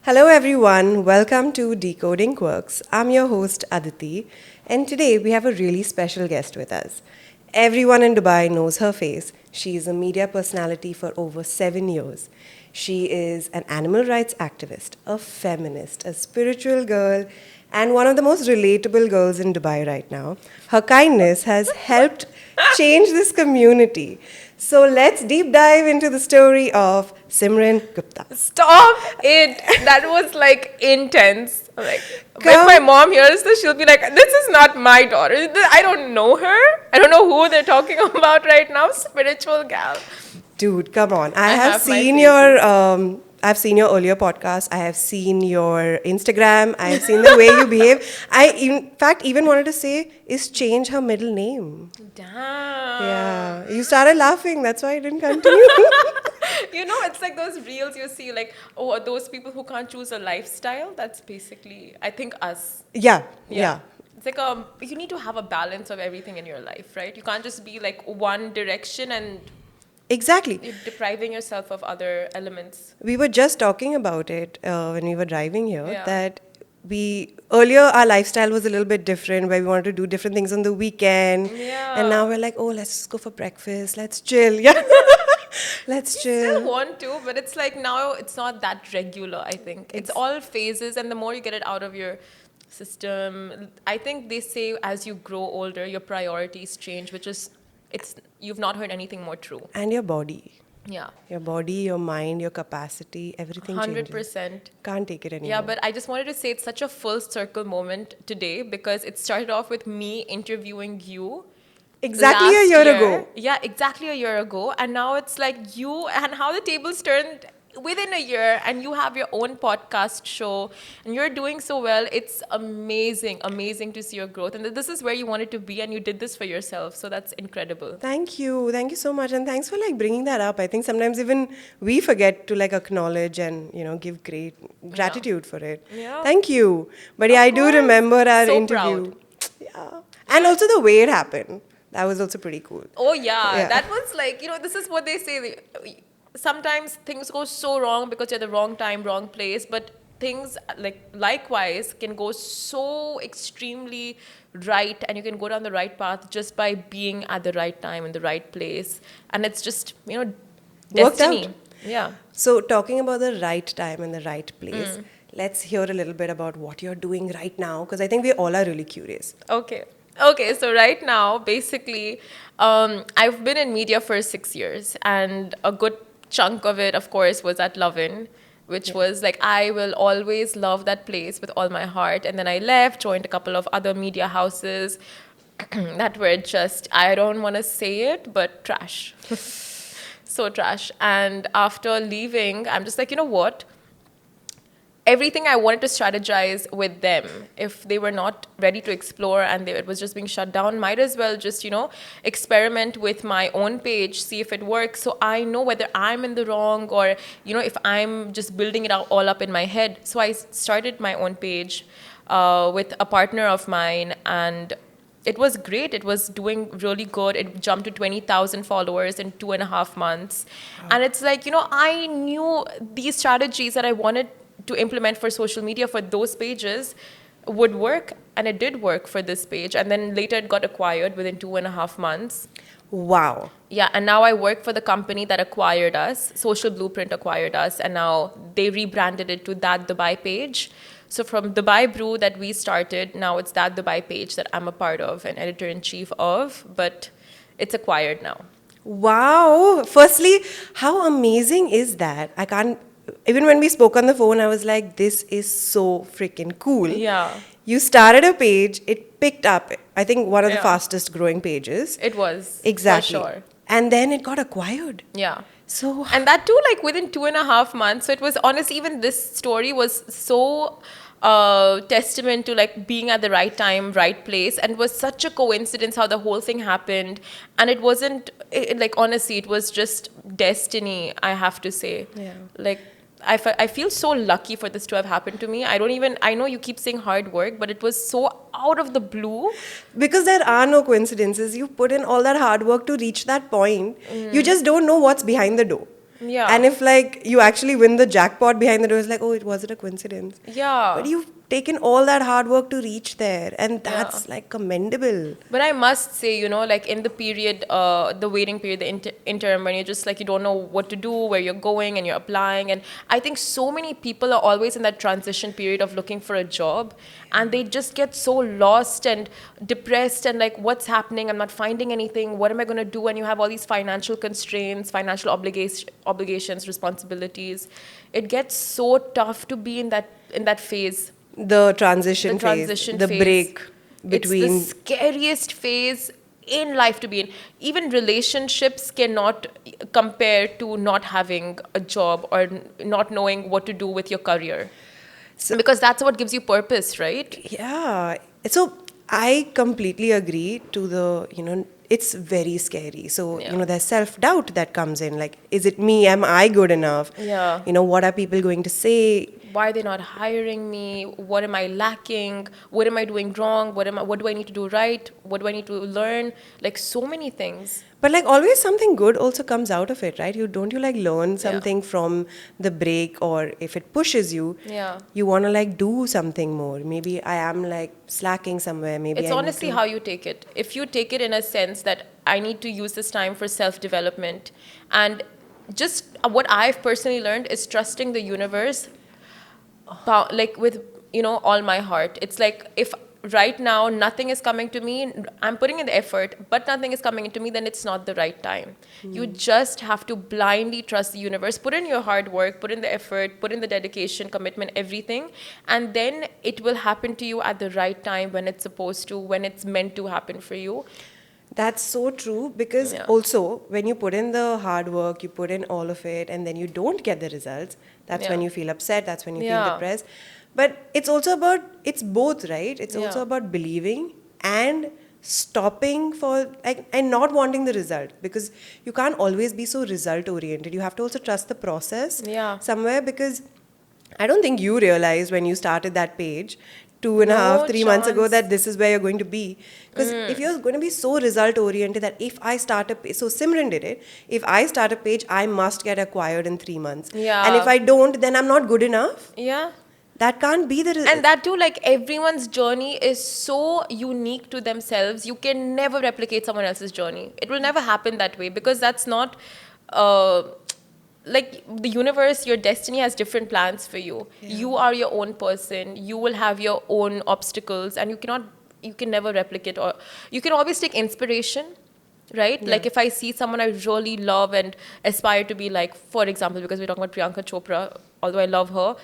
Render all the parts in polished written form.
Hello everyone, welcome to Decoding Quirks. I'm your host Aditi, and today we have a really special guest with us. Everyone in Dubai knows her face. She is a media personality for over 7 years. She is an animal rights activist, a feminist, a spiritual girl, and one of the most relatable girls in Dubai right now. Her kindness has helped change this community. So let's deep dive into the story of Simrin Gupta. Stop it. That was like intense. Like, if Come. my mom hears this, she'll be like, this is not my daughter. I don't know her. I don't know who they're talking about right now. Spiritual gal. Dude, come on. I have have my seen I've seen your earlier podcast. I have seen your Instagram. I have seen the way you behave. In fact, even wanted to say is change her middle name. Damn. Yeah. You started laughing. That's why I didn't continue. It's like those reels you see, like, oh, those people who can't choose a lifestyle. That's basically, I think, us. Yeah. It's like you need to have a balance of everything in your life, right? You can't just be like one direction and Exactly. you're depriving yourself of other elements. We were just talking about it when we were driving here Yeah. that earlier our lifestyle was a little bit different where we wanted to do different things on the weekend. Yeah. And now we're like, oh, let's just go for breakfast. Let's chill. Yeah. Let's chill. Still want to, but it's like now it's not that regular, I think. It's all phases, and the more you get it out of your system, I think they say as you grow older, your priorities change, which is, you've not heard anything more true. And your body. Yeah. Your body, your mind, your capacity, everything changes. 100%. Can't take it anymore. Yeah, but I just wanted to say it's such a full circle moment today because it started off with me interviewing you. Exactly a last year ago. Yeah, exactly a year ago. And now it's like you and how the tables turned within a year, and you have your own podcast show and you're doing so well. It's amazing to see your growth. And this is where you wanted to be, and you did this for yourself. So that's incredible. Thank you so much, and thanks for bringing that up. I think sometimes even we forget to acknowledge and give great gratitude for it. Yeah. Thank you. But yeah, Of I do course. remember our So interview. proud. Yeah, and also the way it happened. That was also pretty cool. Oh, yeah. Yeah. That was like, this is what they say. Sometimes things go so wrong because you're at the wrong time, wrong place. But things likewise can go so extremely right, and you can go down the right path just by being at the right time in the right place. And it's just, Worked destiny. out. Yeah. So talking about the right time and the right place, let's hear a little bit about what you're doing right now, because I think we all are really curious. Okay, so right now, basically, I've been in media for 6 years, and a good chunk of it, of course, was at Lovin', which was like, I will always love that place with all my heart. And then I left, joined a couple of other media houses that were just, I don't want to say it, but trash. So trash. And after leaving, I'm just like, you know what? Everything I wanted to strategize with them, if they were not ready to explore and it was just being shut down, might as well just, experiment with my own page, see if it works. So I know whether I'm in the wrong or, if I'm just building it all up in my head. So I started my own page with a partner of mine, and it was great. It was doing really good. It jumped to 20,000 followers in 2.5 months. Wow. And it's like, I knew these strategies that I wanted to implement for social media for those pages would work, and it did work for this page. And then later it got acquired within 2.5 months. Wow. Yeah, and now I work for the company that acquired us. Social Blueprint acquired us, and now they rebranded it to That Dubai page. So from Dubai Brew that we started, now it's That Dubai page that I'm a part of and editor-in-chief of, but it's acquired now. Wow. Firstly, how amazing is that? Even when we spoke on the phone, I was like, this is so freaking cool. Yeah. You started a page, it picked up, I think one of the Yeah. fastest growing pages. It was. Exactly. For sure. And then it got acquired. Yeah. So, And that too, within 2.5 months. So it was honestly, even this story was so testament to being at the right time, right place, and was such a coincidence how the whole thing happened. And it wasn't honestly, it was just destiny, I have to say. Yeah. I feel so lucky for this to have happened to me. I know you keep saying hard work, but it was so out of the blue. Because there are no coincidences. You put in all that hard work to reach that point. You just don't know what's behind the door. Yeah. And if like you actually win the jackpot behind the door, it's like, oh, was it a coincidence? Yeah. But you've taken all that hard work to reach there, and Yeah. that's like commendable. But I must say, you know, like in the period, the waiting period, the interim, when you're just like, you don't know what to do, where you're going, and you're applying. And I think so many people are always in that transition period of looking for a job, and they just get so lost and depressed and like, what's happening? I'm not finding anything. What am I going to do? And you have all these financial constraints, financial obligations, responsibilities. It gets so tough to be in that phase, The transition the phase, transition the phase. break It's the between. scariest phase in life to be in. Even relationships cannot compare to not having a job or not knowing what to do with your career. So, Because that's what gives you purpose, right? yeah. So I completely agree to the, it's very scary. So, Yeah. there's self-doubt that comes in. Like, is it me? Am I good enough? Yeah. What are people going to say? Why are they not hiring me? What am I lacking? What am I doing wrong? What do I need to do right? What do I need to learn? Like so many things. But like always something good also comes out of it, right? You like learn something from the break, or if it pushes you, Yeah. you want to like do something more. Maybe I am like slacking somewhere. Maybe It's I need honestly to. how you take it. If you take it in a sense that I need to use this time for self-development, and just what I've personally learned is trusting the universe, like with all my heart. It's like if right now nothing is coming to me, I'm putting in the effort, but nothing is coming into me, then it's not the right time. You just have to blindly trust the universe, put in your hard work, put in the effort, put in the dedication, commitment, everything, and then it will happen to you at the right time, when it's supposed to, when it's meant to happen for you. That's so true, because Yeah. also when you put in the hard work, you put in all of it, and then you don't get the results, that's when Yeah. you feel upset, that's when you feel Yeah. depressed. But it's also about, it's both, right? It's also Yeah. about believing and stopping for like and not wanting the result, because you can't always be so result oriented. You have to also trust the process Yeah. somewhere, because I don't think you realized when you started that page 2.5, No 3 months ago chance. that this is where you're going to be. Because if you're going to be so result oriented that if I start a page, so Simran did it, if I start a page, I must get acquired in 3 months. And if Yeah. I don't, then I'm not good enough. Yeah. That can't be the. And that too, like everyone's journey is so unique to themselves. You can never replicate someone else's journey. It will never happen that way, because that's not uh, like the universe. Your destiny has different plans for you. Yeah. You are your own person. You will have your own obstacles, and you can never replicate, or you can always take inspiration, right? Yeah. Like if I see someone I really love and aspire to be like, for example, because we're talking about Priyanka Chopra, although I love her,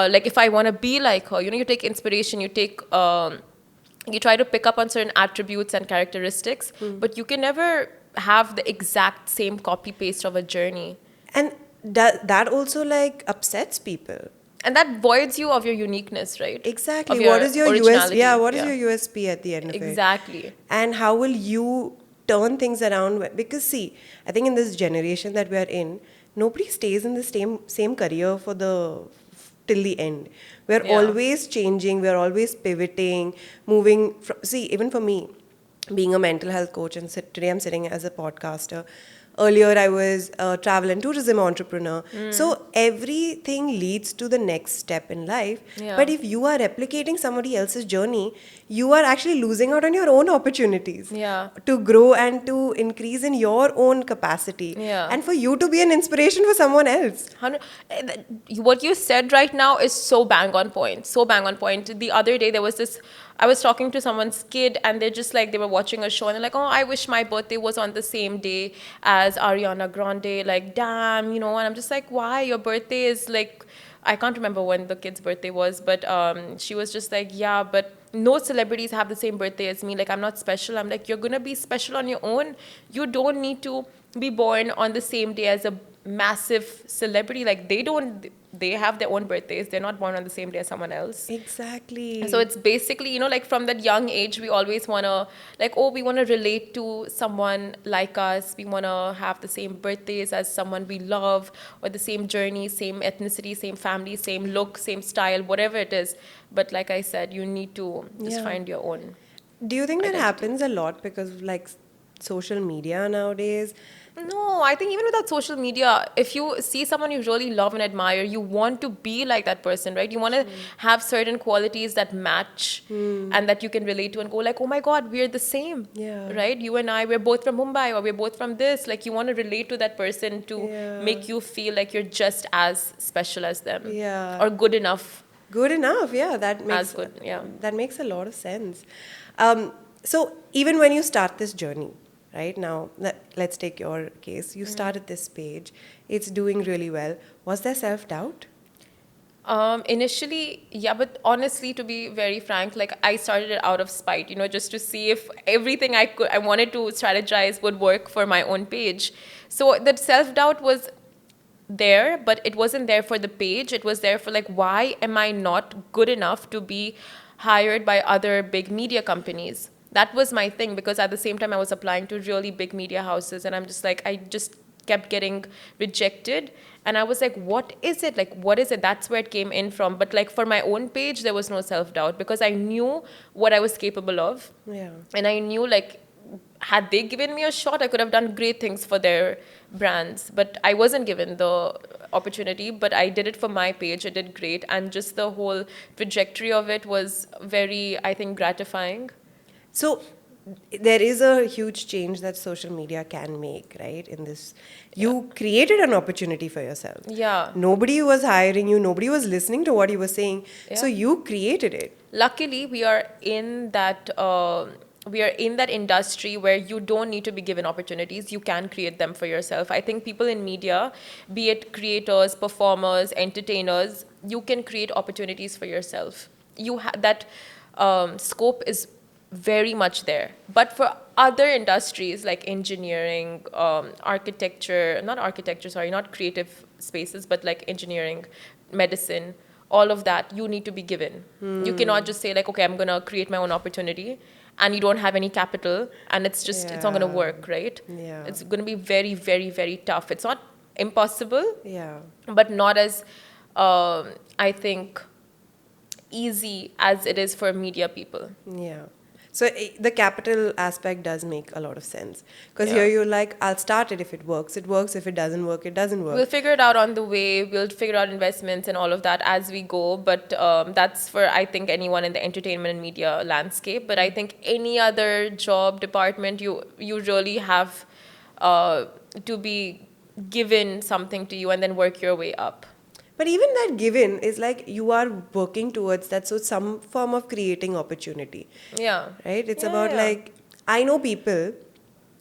like if I want to be like her, you take inspiration, you try to pick up on certain attributes and characteristics, but you can never have the exact same copy paste of a journey. And that also like upsets people. And that voids you of your uniqueness, right? Exactly. Of your What is your originality. Yeah, what is your USP at the end of it? Exactly. And how will you turn things around? Because see, I think in this generation that we are in, nobody stays in the same career for the till the end. We're Yeah. always changing, we're always pivoting, moving see, even for me, being a mental health coach, and today I'm sitting as a podcaster. Earlier, I was a travel and tourism entrepreneur. So everything leads to the next step in life. Yeah. But if you are replicating somebody else's journey, you are actually losing out on your own opportunities Yeah. to grow and to increase in your own capacity. Yeah. And for you to be an inspiration for someone else. What you said right now is so bang on point. So bang on point. The other day, I was talking to someone's kid, and they're just like, they were watching a show, and they're like, oh, I wish my birthday was on the same day as Ariana Grande. Like, damn, and I'm just like, why? Your birthday is like, I can't remember when the kid's birthday was, but she was just like, yeah, but no celebrities have the same birthday as me. Like, I'm not special. I'm like, you're going to be special on your own. You don't need to be born on the same day as a massive celebrity. Like, they have their own birthdays. They're not born on the same day as someone else. Exactly. So it's basically, like from that young age, we always want to, like, oh, we want to relate to someone like us. We want to have the same birthdays as someone we love, or the same journey, same ethnicity, same family, same look, same style, whatever it is. But like I said, you need to just Yeah. find your own Do you think that identity. happens a lot because, like, social media nowadays. No, I think even without social media, if you see someone you really love and admire, you want to be like that person, right? You want to have certain qualities that match and that you can relate to and go like, oh my God, we're the same, Yeah. right? You and I, we're both from Mumbai or we're both from this. Like you want to relate to that person to Yeah. make you feel like you're just as special as them Yeah. or good enough Good enough, yeah. That makes as good. Yeah. that makes a lot of sense. So even when you start this journey, right now, let's take your case. You started this page; it's doing really well. Was there self-doubt? Initially, yeah, but honestly, to be very frank, like I started it out of spite, just to see if everything I wanted to strategize would work for my own page. So that self-doubt was there, but it wasn't there for the page. It was there for like, why am I not good enough to be hired by other big media companies? That was my thing, because at the same time I was applying to really big media houses and I'm just like, I just kept getting rejected. And I was like, what is it? Like, what is it? That's where it came in from. But like for my own page, there was no self-doubt because I knew what I was capable of. Yeah. And I knew like, had they given me a shot, I could have done great things for their brands. But I wasn't given the opportunity, but I did it for my page. I did great. And just the whole trajectory of it was very, I think, gratifying. So there is a huge change that social media can make, right? In this, you created an opportunity for yourself. Yeah. Nobody was hiring you. Nobody was listening to what you were saying. So Yeah. you created it. Luckily, we are in that industry where you don't need to be given opportunities. You can create them for yourself. I think people in media, be it creators, performers, entertainers, you can create opportunities for yourself. That scope is very much there. But for other industries like engineering, architecture, not creative spaces, but like engineering, medicine, all of that, you need to be given. You cannot just say like, okay, I'm going to create my own opportunity and you don't have any capital and it's not going to Yeah. work, right? Yeah. It's going to be very, very, very tough. It's not impossible, Yeah. but not as, I think, easy as it is for media people. Yeah. So the capital aspect does make a lot of sense. Because Yeah. here you're like, I'll start it if it works. It works. If it doesn't work, it doesn't work. We'll figure it out on the way. We'll figure out investments and all of that as we go. But that's for, I think, anyone in the entertainment and media landscape. But I think any other job department, you really have to be given something to you and then work your way up. But even that given is like you are working towards that. So some form of creating opportunity, Yeah. right? It's Yeah, about yeah. like, I know people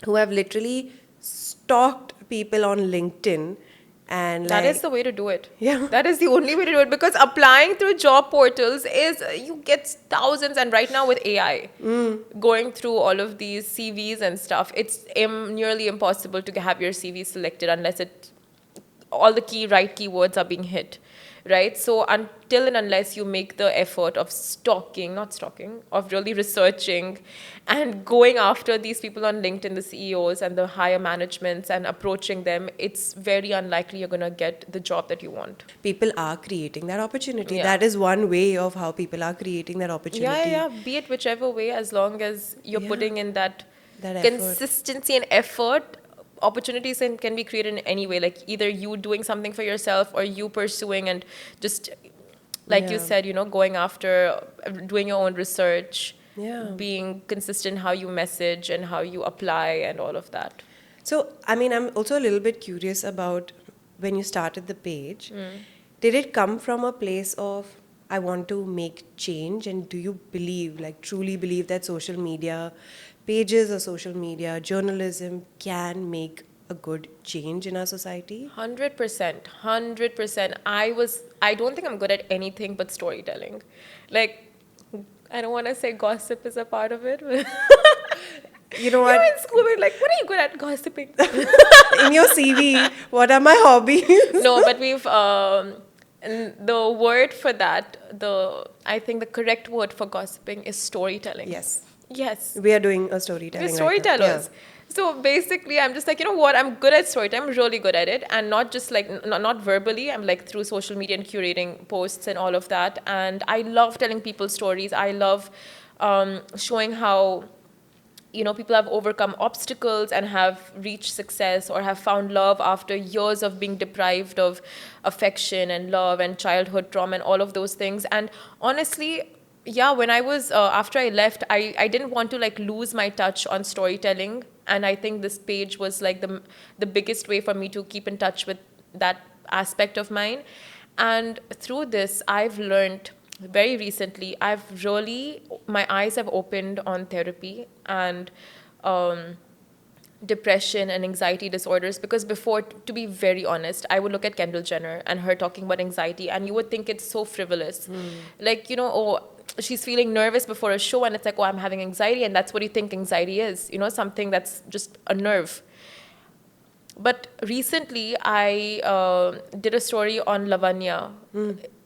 who have literally stalked people on LinkedIn and That like, is the way to do it. Yeah. That is the only way to do it because applying through job portals is you get thousands, and right now with AI going through all of these CVs and stuff, it's nearly impossible to have your CV selected unless all the right keywords are being hit, right? So until and unless you make the effort of of really researching and going after these people on LinkedIn, the CEOs and the higher managements and approaching them, it's very unlikely you're going to get the job that you want. people are creating that opportunity. Yeah. That is one way of how people are creating that opportunity. Yeah. Be it whichever way, as long as you're Yeah. putting in that That effort. consistency and effort, opportunities can be created in any way. Like either you doing something for yourself or you pursuing and just, like you Yeah. said, going after, doing your own research, Yeah. being consistent how you message and how you apply and all of that. So, I mean, I'm also a little bit curious about when you started the page. Did it come from a place of, I want to make change? And do you believe, like truly believe that social media pages or social media journalism can make a good change in our society? 100%. 100%. I don't think I'm good at anything but storytelling. Like, I don't want to say gossip is a part of it. You know what? In school, we're like, what are you good at? Gossiping. In your CV, what are my hobbies? No, but and the word for that, I think the correct word for gossiping is storytelling. Yes. Yes. We are doing a storytelling. We're right now. storytellers. So basically, I'm just like, you know what? I'm good at storytelling. I'm really good at it. And not just like, not verbally. I'm like through social media and curating posts and all of that. And I love telling people stories. I love showing how people have overcome obstacles and have reached success or have found love after years of being deprived of affection and love and childhood trauma and all of those things. And honestly, yeah, when I was after I left, I didn't want to like lose my touch on storytelling, and I think this page was like the biggest way for me to keep in touch with that aspect of mine. And through this, I've learned very recently, my eyes have opened on therapy and depression and anxiety disorders. Because before, to be very honest, I would look at Kendall Jenner and her talking about anxiety, and you would think it's so frivolous. Like, oh, she's feeling nervous before a show, and it's like, oh, I'm having anxiety, and that's what you think anxiety is, something that's just a nerve. But recently, I did a story on Lavanya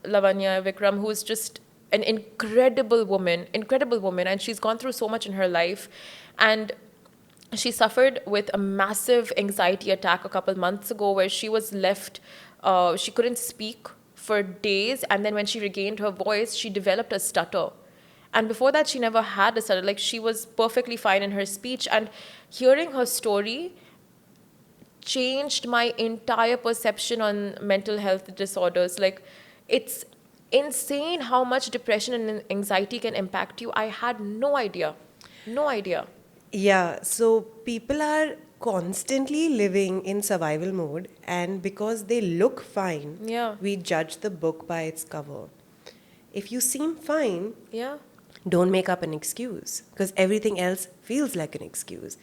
Vikram, who's just an incredible woman, and she's gone through so much in her life. And she suffered with a massive anxiety attack a couple months ago where she was left, she couldn't speak for days. And then when she regained her voice, she developed a stutter. And before that, she never had a stutter. Like, she was perfectly fine in her speech. And hearing her story changed my entire perception on mental health disorders. Like, it's insane how much depression and anxiety can impact you. I had no idea. No idea. Yeah, so people are constantly living in survival mode, and because they look fine, Yeah. we judge the book by its cover. If you seem fine, Yeah. don't make up an excuse, because everything else feels like an excuse.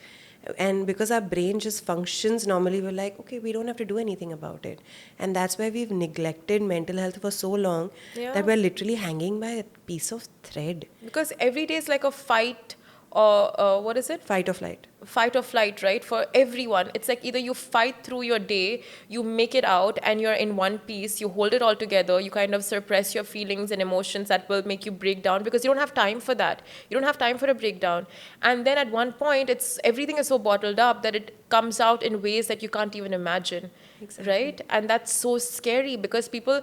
And because our brain just functions normally, we're like, okay, we don't have to do anything about it. And that's why we've neglected mental health for so long Yeah. that we're literally hanging by a piece of thread. Because every day is like a fight, or what is it? Fight or flight. Fight or flight, right? For everyone. It's like either you fight through your day, you make it out, and you're in one piece, you hold it all together, you kind of suppress your feelings and emotions that will make you break down, because you don't have time for that. You don't have time for a breakdown. And then at one point, everything is so bottled up that it comes out in ways that you can't even imagine. Exactly. Right? And that's so scary, because people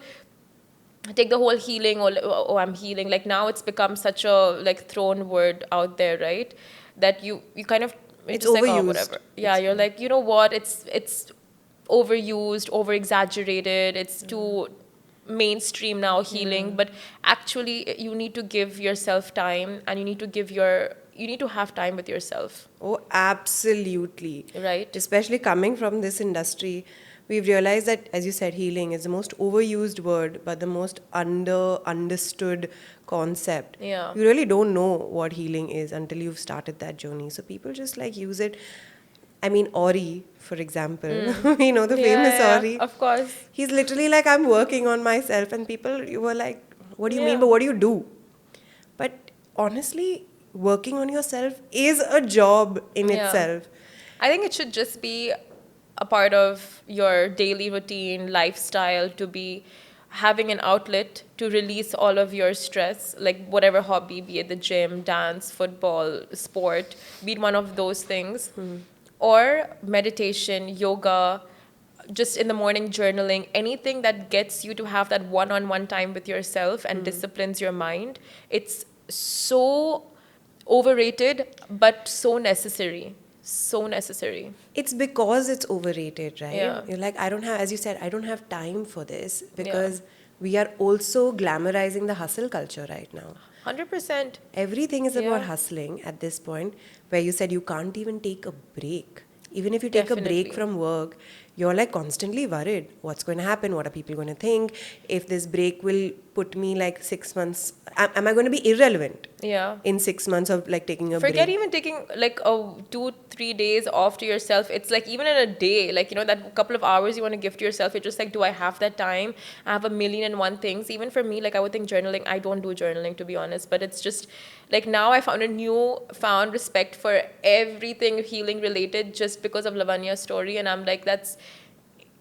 take the whole healing, or oh, I'm healing. Like, now it's become such a like thrown word out there, right? That you kind of, It's just like, oh, overused. whatever. Yeah, you're like, you know what? It's overused, over exaggerated. It's too mainstream now, healing. But actually, you need to give yourself time, and you need to have time with yourself, Oh, absolutely. right? Especially coming from this industry, we've realized that, as you said, healing is the most overused word, but the most understood concept. Yeah. You really don't know what healing is until you've started that journey. So people just like use it. I mean, Ori, for example, we know the famous Ori. Of course. He's literally like, I'm working on myself. And people, you were like, what do you Yeah. mean, but what do you do? But honestly, working on yourself is a job in Yeah. itself. I think it should just be a part of your daily routine, lifestyle, to be having an outlet to release all of your stress, like whatever hobby, be it the gym, dance, football, sport, be it one of those things, or meditation, yoga, just in the morning journaling, anything that gets you to have that one-on-one time with yourself and disciplines your mind. It's so overrated, but so necessary. So necessary. It's because it's overrated, right? Yeah. You're like, I don't have, as you said, I don't have time for this because we are also glamorizing the hustle culture right now. 100%. Everything is about Yeah. hustling at this point, where you said you can't even take a break. Even if you take a break Definitely. from work, you're like constantly worried. What's going to happen? What are people going to think? If this break will put me like 6 months, am I going to be irrelevant Yeah. in 6 months of like taking a Forget break? even taking like 2-3 days off to yourself. It's like even in a day, like, that couple of hours you want to give to yourself, you're just like, do I have that time? I have a million and one things. Even for me, like, I would think journaling, I don't do journaling, to be honest, but it's just like, now I found a newfound respect for everything healing related just because of Lavanya's story. And I'm like, that's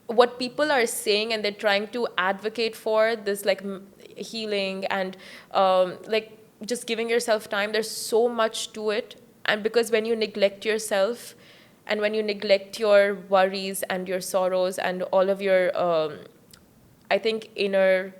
what people are saying, and they're trying to advocate for this, like, healing and like just giving yourself time. There's so much to it. And because when you neglect yourself, and when you neglect your worries and your sorrows and all of your I think inner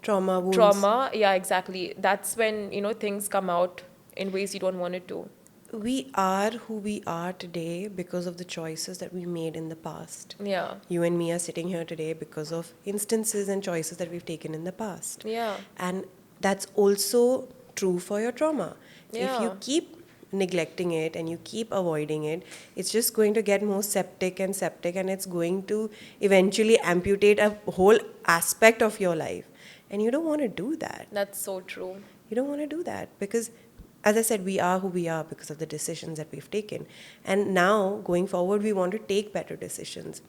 Trauma, wounds. trauma, yeah, exactly, that's when things come out in ways you don't want it to. we are who we are today because of the choices that we made in the past. Yeah. You and me are sitting here today because of instances and choices that we've taken in the past. Yeah. And that's also true for your trauma. If you Yeah. keep neglecting it and you keep avoiding it, it's just going to get more septic, and it's going to eventually amputate a whole aspect of your life. And you don't want to do that. That's so true. You don't want to do that because, as I said, we are who we are because of the decisions that we've taken. And now, going forward, we want to take better decisions.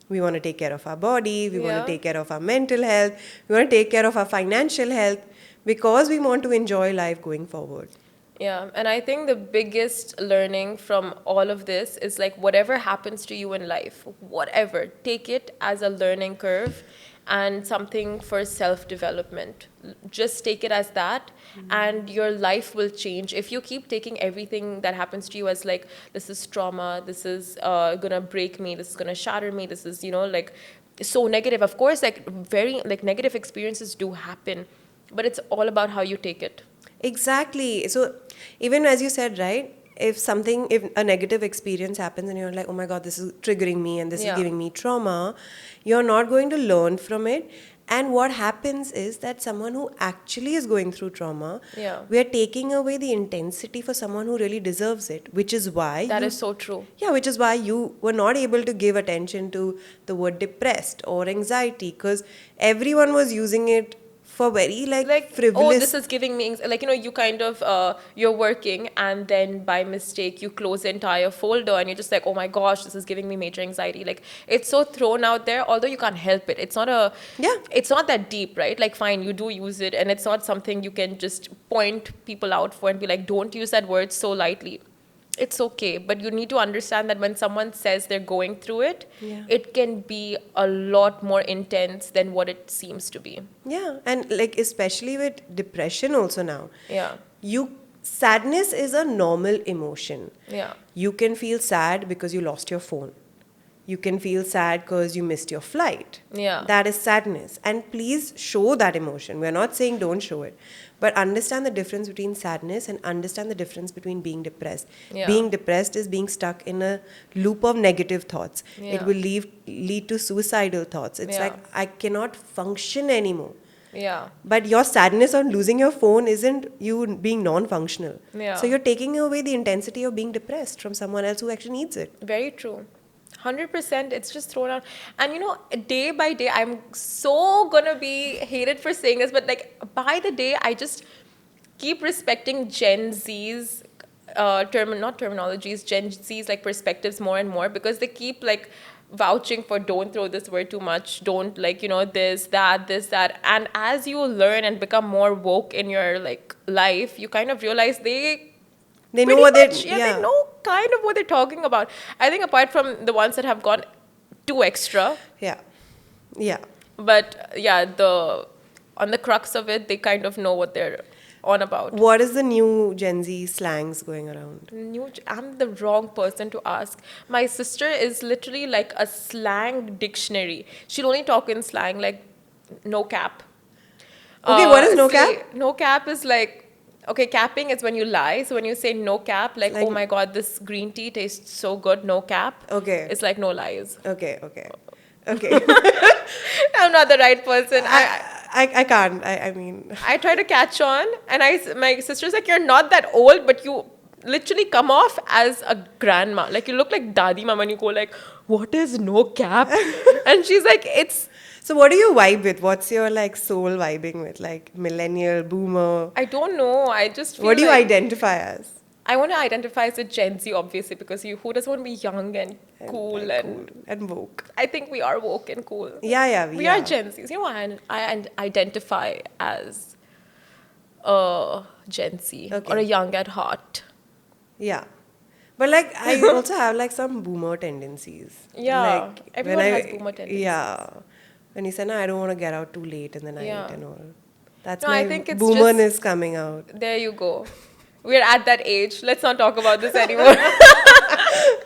We want to take care of our body, we want Yeah. to take care of our mental health, we want to take care of our financial health because we want to enjoy life going forward. Yeah, and I think the biggest learning from all of this is like whatever happens to you in life, whatever, take it as a learning curve and something for self-development. Just take it as that, and your life will change. If you keep taking everything that happens to you as like, this is trauma, this is gonna break me, this is gonna shatter me, this is, like so negative. Of course, like very like negative experiences do happen, but it's all about how you take it. Exactly. So, even as you said, right? If a negative experience happens and you're like, oh my God, this is triggering me and this is Yeah. giving me trauma, you're not going to learn from it. And what happens is that someone who actually is going through trauma, Yeah. we are taking away the intensity for someone who really deserves it, which is why That is so true. yeah, which is why you were not able to give attention to the word depressed or anxiety because everyone was using it for very Like, frivolous. oh, this is giving me like, you kind of you're working and then by mistake you close the entire folder and you're just like, oh my gosh, this is giving me major anxiety. Like, it's so thrown out there, although you can't help it. It's not Yeah. it's not that deep, right? Like, fine, you do use it, and it's not something you can just point people out for and be like, don't use that word so lightly. It's okay, but you need to understand that when someone says they're going through it, Yeah. it can be a lot more intense than what it seems to be. Yeah, and especially with depression also now. Yeah. Sadness is a normal emotion. Yeah. You can feel sad because you lost your phone. You can feel sad because you missed your flight. Yeah. That is sadness. And please show that emotion. We're not saying don't show it. But understand the difference between sadness and understand the difference between being depressed. Yeah. Being depressed is being stuck in a loop of negative thoughts. Yeah. It will lead to suicidal thoughts. It's Yeah. like, I cannot function anymore. Yeah. But your sadness on losing your phone isn't you being non-functional. Yeah. So you're taking away the intensity of being depressed from someone else who actually needs it. Very true. 100%. It's just thrown out. And day by day, I'm so gonna be hated for saying this, but like by the day, I just keep respecting Gen Z's not terminologies, Gen Z's like perspectives more and more, because they keep like vouching for don't throw this word too much, don't this, that. And as you learn and become more woke in your like life, you kind of realize they They know pretty what much, they're... they know kind of what they're talking about. I think apart from the ones that have gone too extra, Yeah. Yeah. but yeah, on the crux of it, they kind of know what they're on about. What is the new Gen Z slangs going around? I'm the wrong person to ask. My sister is literally like a slang dictionary. She'll only talk in slang, like no cap. Okay, what is no cap? No cap is like, okay, capping is when you lie. So when you say no cap, like oh my God, this green tea tastes so good, no cap. Okay. It's like no lies. Okay. I'm not the right person. I can't. I mean... I try to catch on, and my sister's like, you're not that old, but you literally come off as a grandma. Like, you look like Dadi Mama, and you go like, what is no cap? And she's like, it's... So what do you vibe with? What's your soul vibing with? Like millennial, boomer? I don't know. I just feel What do you like identify as? I want to identify as a Gen Z, obviously, because who doesn't want to be young and cool and woke. I think we are woke and cool. Yeah, We are Gen Zs. I identify as a Gen Z or a young at heart. Yeah. But I also have some boomer tendencies. Yeah. Everyone has boomer tendencies. Yeah. When you say, no, I don't want to get out too late in the night and all. That's No, my I think it's boomerness coming out. There you go. We're at that age. Let's not talk about this anymore.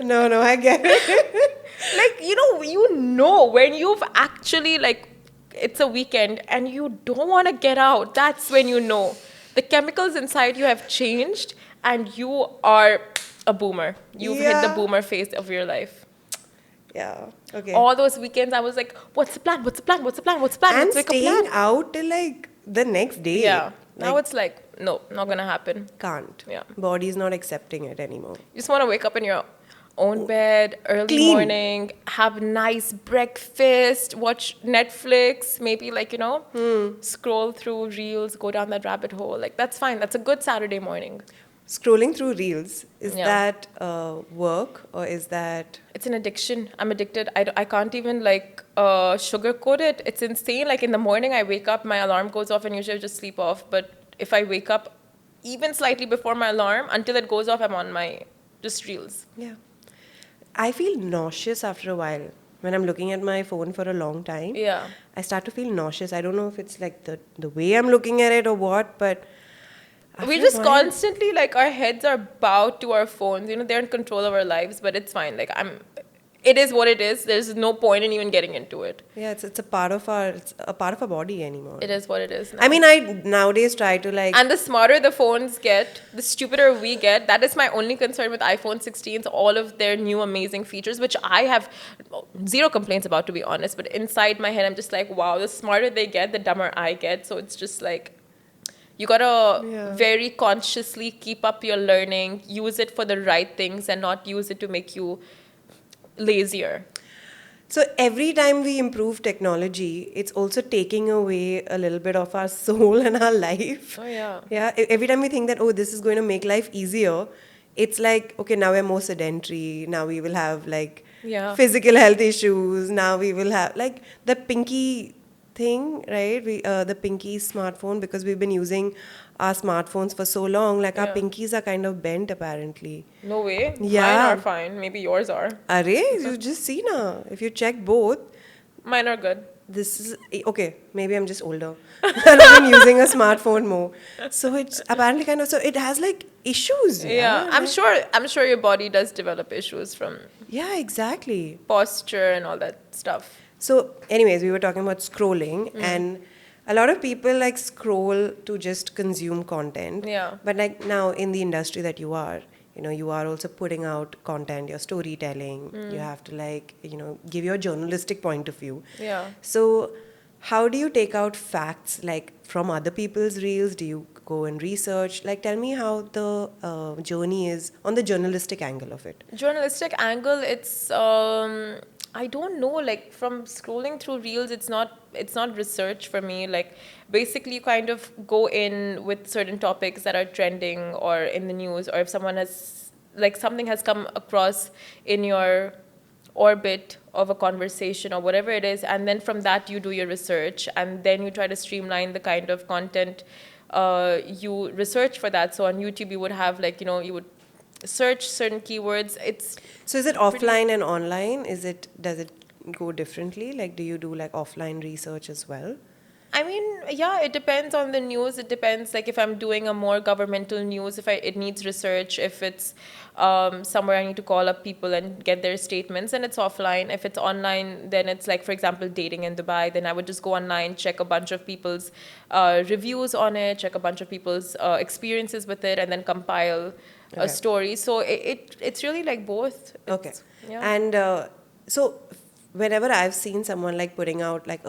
No, I get it. You know when you've actually it's a weekend and you don't want to get out. That's when you know the chemicals inside you have changed and you are a boomer. You've hit the Yeah. boomer phase of your life. Yeah. Okay. All those weekends, I was like, what's the plan? What's the plan? What's the plan? What's the plan? And Let's make a staying plan. out till like the next day. Yeah. Now Like, it's like, no, not gonna happen. can't. Yeah. Body's not accepting it anymore. You just want to wake up in your own bed, early Clean. morning, have nice breakfast, watch Netflix, maybe like, scroll through reels, go down that rabbit hole. Like, that's fine. That's a good Saturday morning. Scrolling through reels, is Yeah. that work or is that... It's an addiction. I'm addicted. I can't even like sugarcoat it. It's insane. Like in the morning, I wake up, my alarm goes off, and usually I just sleep off. But if I wake up even slightly before my alarm, until it goes off, I'm on my just reels. Yeah. I feel nauseous after a while. When I'm looking at my phone for a long time, Yeah. I start to feel nauseous. I don't know if it's like the way I'm looking at it or what, but... We after a just while- constantly like our heads are bowed to our phones. They're in control of our lives, but it's fine. Like it is what it is. There's no point in even getting into it. Yeah, it's a part of our body anymore. It is what it is now. I mean, I nowadays try to like... And the smarter the phones get, the stupider we get. That is my only concern with iPhone 16s, all of their new amazing features, which I have zero complaints about, to be honest. But inside my head, I'm just like, wow, the smarter they get, the dumber I get. So it's just like, you gotta very consciously keep up your learning, use it for the right things and not use it to make you lazier. So every time we improve technology, it's also taking away a little bit of our soul and our life. Oh, yeah. Yeah. Every time we think that, oh, this is going to make life easier, it's like, okay, now we're more sedentary. Now we will have like physical health issues. Now we will have like the pinky thing, right? The pinky smartphone, because we've been using our smartphones for so long, like our pinkies are kind of bent apparently. No way. Yeah. Mine are fine. Maybe yours are. Arre, you just see now. If you check both, Mine are good. this is okay. Maybe I'm just older. And I've been using a smartphone more. So it's apparently kind of, so it has like issues. Yeah. I'm sure your body does develop issues from Yeah, exactly. posture and all that stuff. So, anyways, we were talking about scrolling, and a lot of people like scroll to just consume content. Yeah. But like now in the industry that you are also putting out content, you're storytelling. You have to like, give your journalistic point of view. Yeah. So, how do you take out facts like from other people's reels? Do you go and research? Like, tell me how the journey is on the journalistic angle of it. Journalistic angle, it's I don't know, like from scrolling through reels, it's not research for me. Like basically you kind of go in with certain topics that are trending or in the news, or if someone has like something has come across in your orbit of a conversation or whatever it is, and then from that you do your research, and then you try to streamline the kind of content you research for that. So on YouTube you would have like, you would search certain keywords. So is it offline and online? Does it go differently? Like, do you do like offline research as well? I mean, yeah, it depends on the news. It depends, like if I'm doing a more governmental news, it needs research. If it's somewhere I need to call up people and get their statements, and it's offline. If it's online, then it's like, for example, dating in Dubai, then I would just go online, check a bunch of people's reviews on it, check a bunch of people's experiences with it, and then compile a story. So it's really like both. Okay. Yeah. And so whenever I've seen someone like putting out like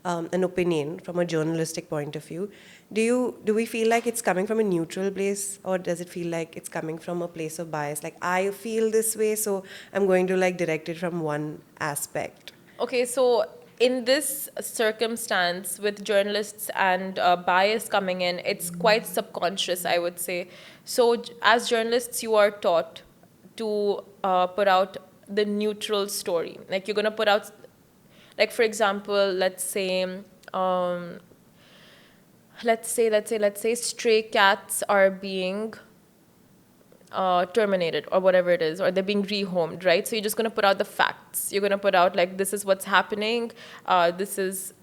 an opinion from a journalistic point of view, do we feel like it's coming from a neutral place, or does it feel like it's coming from a place of bias? Like, I feel this way, so I'm going to like direct it from one aspect. Okay, so in this circumstance with journalists and bias coming in, it's quite subconscious, I would say. So as journalists, you are taught to put out the neutral story. Like you're going to put out, like for example, let's say stray cats are being terminated or whatever it is, or they're being rehomed, right? So you're just going to put out the facts. You're going to put out like, this is what's happening. This is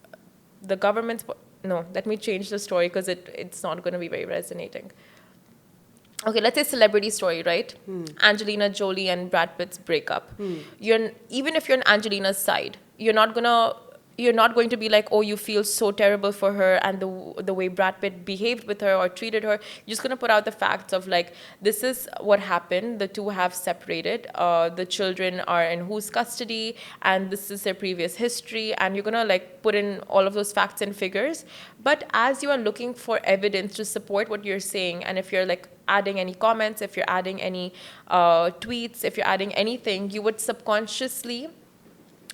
the government's... No, let me change the story because it's not going to be very resonating. Okay, let's say celebrity story, right? Angelina Jolie and Brad Pitt's breakup. Even if you're on Angelina's side, you're not going to you're not going to be like, oh, you feel so terrible for her and the way Brad Pitt behaved with her or treated her. You're just going to put out the facts of like, this is what happened. The two have separated. The children are in whose custody, and this is their previous history. And you're going to like put in all of those facts and figures. But as you are looking for evidence to support what you're saying, and if you're like adding any comments, if you're adding any tweets, if you're adding anything, you would subconsciously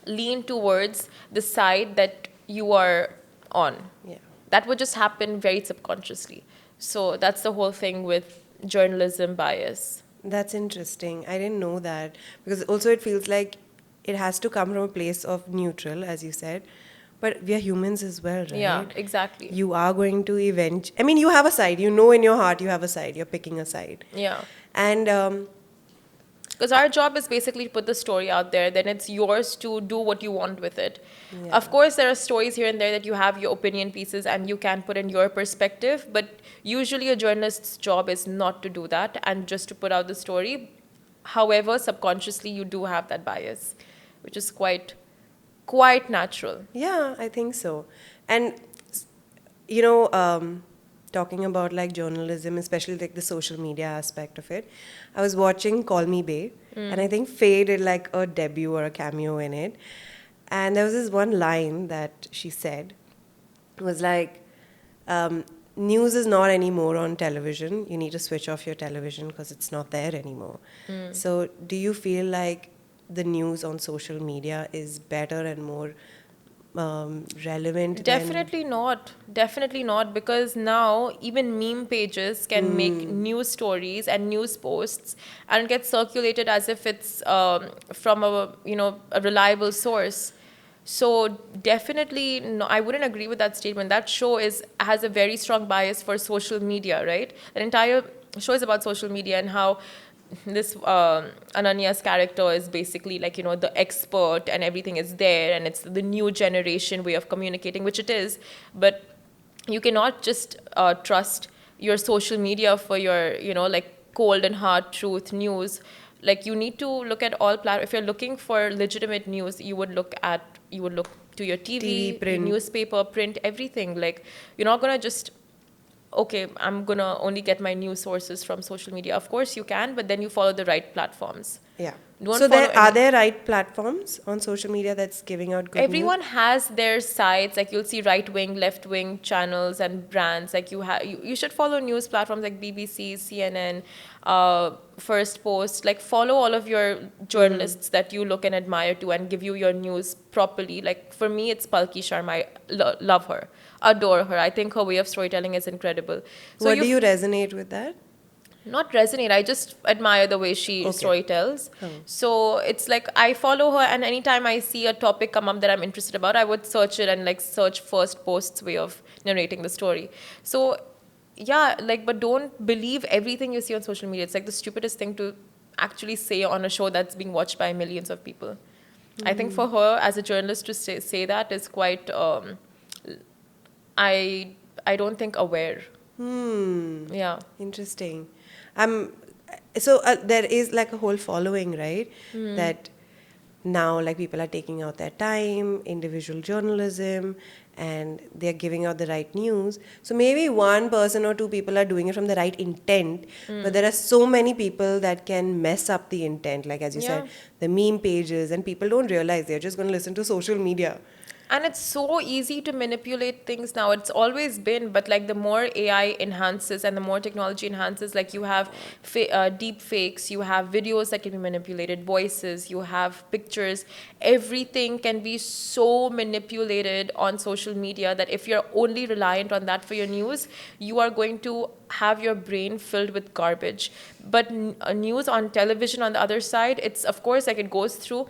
lean towards the side that you are on. Yeah. That would just happen very subconsciously. So that's the whole thing with journalism bias. That's interesting. I didn't know that, because also it feels like it has to come from a place of neutral, as you said. But we are humans as well, right? Yeah, exactly. You are going to I mean, you have a side. You know in your heart you have a side. You're picking a side. Yeah. And Because our job is basically to put the story out there, then it's yours to do what you want with it. Yeah. Of course, there are stories here and there that you have your opinion pieces and you can put in your perspective, but usually a journalist's job is not to do that and just to put out the story. However, subconsciously, you do have that bias, which is quite natural. yeah, I think so. And, you know, talking about like journalism, especially like the social media aspect of it, I was watching Call Me Bae, and I think Faye did like a debut or a cameo in it. And there was this one line that she said. It was like, news is not anymore on television. You need to switch off your television because it's not there anymore. So do you feel like the news on social media is better and more relevant? Definitely not. Definitely not. Because now even meme pages can make news stories and news posts and get circulated as if it's from a reliable source. So definitely, no, I wouldn't agree with that statement. That show has a very strong bias for social media, right? That entire show is about social media and how this Ananya's character is basically like, the expert and everything is there and it's the new generation way of communicating, which it is. But you cannot just trust your social media for your, like cold and hard truth news. Like you need to look at all if you're looking for legitimate news, you would look to your TV, print. newspaper, print, everything. Like you're not gonna just, okay, I'm gonna only get my news sources from social media. Of course you can, but then you follow the right platforms. Yeah. Don't So follow are there right platforms on social media that's giving out good Everyone news? has their sites. Like you'll see right wing, left wing channels and brands. Like you should follow news platforms like BBC, CNN, First Post. Like follow all of your journalists that you look and admire to and give you your news properly. Like for me, it's Palki Sharma. I love her, adore her. I think her way of storytelling is incredible. So What do you resonate with that? Not resonate. I just admire the way she storytells. So it's like I follow her, and anytime I see a topic come up that I'm interested about, I would search it and like search First Post's way of narrating the story. So yeah, like, but don't believe everything you see on social media. It's like the stupidest thing to actually say on a show that's being watched by millions of people. I think for her as a journalist to say that is quite I don't think aware. Yeah. Interesting. So there is like a whole following, right? That now like people are taking out their time, individual journalism, and they're giving out the right news. So maybe one person or two people are doing it from the right intent, but there are so many people that can mess up the intent. Like as you said, the meme pages, and people don't realize they're just going to listen to social media. And it's so easy to manipulate things now. It's always been, but like the more AI enhances and the more technology enhances, like you have deep fakes, you have videos that can be manipulated, voices, you have pictures. Everything can be so manipulated on social media that if you're only reliant on that for your news, you are going to have your brain filled with garbage. But news on television on the other side, it's of course like it goes through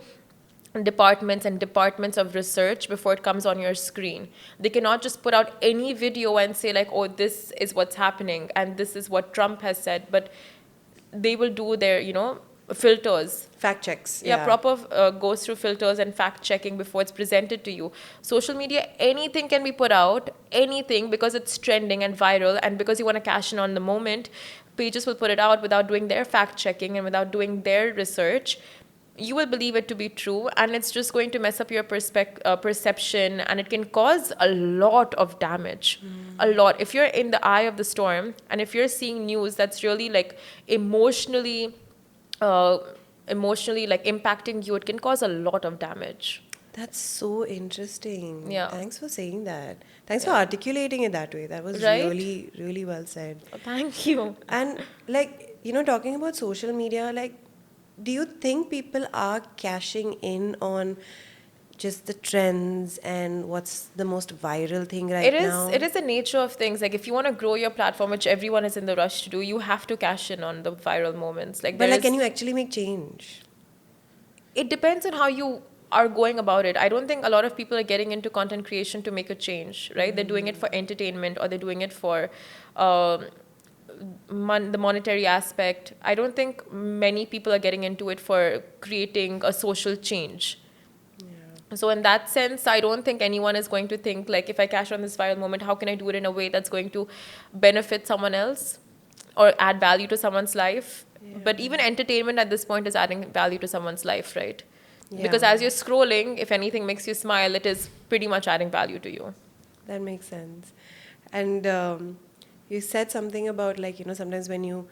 departments and departments of research before it comes on your screen. They cannot just put out any video and say like, oh, this is what's happening and this is what Trump has said, but they will do their, filters. Fact checks. Yeah, proper goes through filters and fact checking before it's presented to you. Social media, anything can be put out, anything, because it's trending and viral, and because you want to cash in on the moment, pages will put it out without doing their fact checking and without doing their research. you will believe it to be true, and it's just going to mess up your perception, and it can cause a lot of damage. A lot. If you're in the eye of the storm, and if you're seeing news that's really like emotionally uh, emotionally like impacting you, it can cause a lot of damage. That's so interesting. Yeah. Thanks for saying that. Thanks for Yeah. articulating it that way. That was Right. really, really well said. Thank you. And like, talking about social media, like, do you think people are cashing in on just the trends and what's the most viral thing It right is now? it is the nature of things. Like if you want to grow your platform, which everyone is in the rush to do, you have to cash in on the viral moments. Like But there like, can is you actually make change? it depends on how you are going about it. I don't think a lot of people are getting into content creation to make a change, right? They're doing it for entertainment, or they're doing it for um, the monetary aspect. I don't think many people are getting into it for creating a social change. So in that sense, I don't think anyone is going to think like, if I cash on this viral moment, how can I do it in a way that's going to benefit someone else or add value to someone's life? But even entertainment at this point is adding value to someone's life, right? Because Yeah, as you're scrolling, if anything makes you smile, it is pretty much adding value to you. that makes sense. And you said something about like, sometimes when you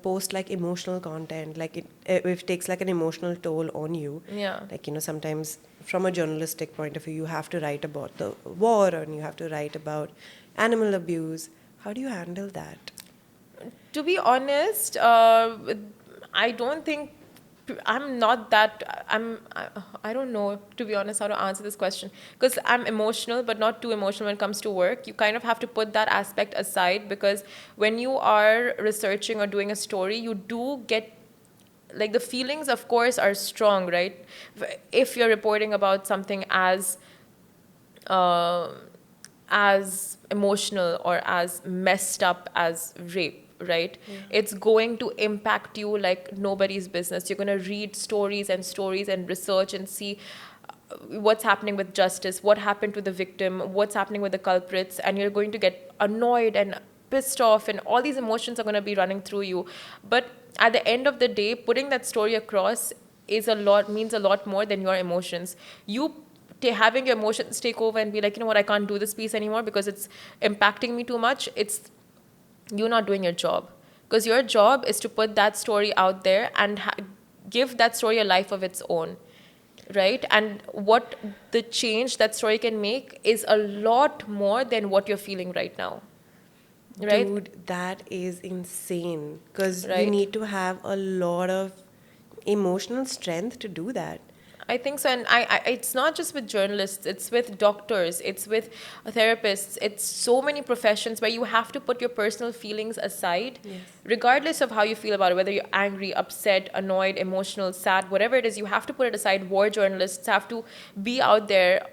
post like emotional content, like if it takes like an emotional toll on you, Yeah. like sometimes from a journalistic point of view you have to write about the war and you have to write about animal abuse. How do you handle that? To be honest, I don't think I'm not that. I don't know, to be honest, how to answer this question, because I'm emotional, but not too emotional when it comes to work. You kind of have to put that aspect aside, because when you are researching or doing a story, you do get like the feelings, of course, are strong, right? If you're reporting about something uh, as emotional or as messed up as rape, right? It's going to impact you like nobody's business. You're going to read stories and research and see what's happening with justice, what happened to the victim, what's happening with the culprits, and you're going to get annoyed and pissed off, and all these emotions are going to be running through you. But at the end of the day, putting that story across means a lot more than your emotions. Having your emotions take over and be like, you know what, I can't do this piece anymore because it's impacting me too much. It's you not doing your job, because your job is to put that story out there and give that story a life of its own, right? And what the change that story can make is a lot more than what you're feeling right now, right? Dude, that is insane because you Right. need to have a lot of emotional strength to do that. I think so, and it's not just with journalists. It's with doctors. It's with therapists. It's so many professions where you have to put your personal feelings aside, Yes. regardless of how you feel about it. Whether you're angry, upset, annoyed, emotional, sad, whatever it is, you have to put it aside. War journalists have to be out there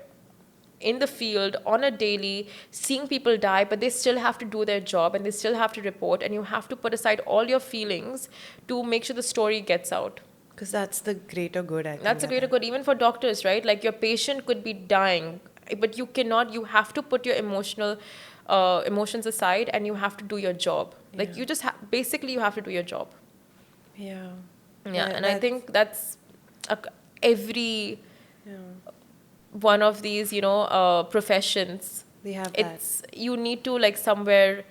in the field on a daily, seeing people die, but they still have to do their job and they still have to report. And you have to put aside all your feelings to make sure the story gets out. Because that's the greater good, I think. That's a greater good, even for doctors, right? Like your patient could be dying, but you have to put your emotions aside, and you have to do your job. Like you just basically you have to do your job. Yeah. Yeah, and I think that's a, every Yeah. one of these, professions. They have that. It's you need to like somewhere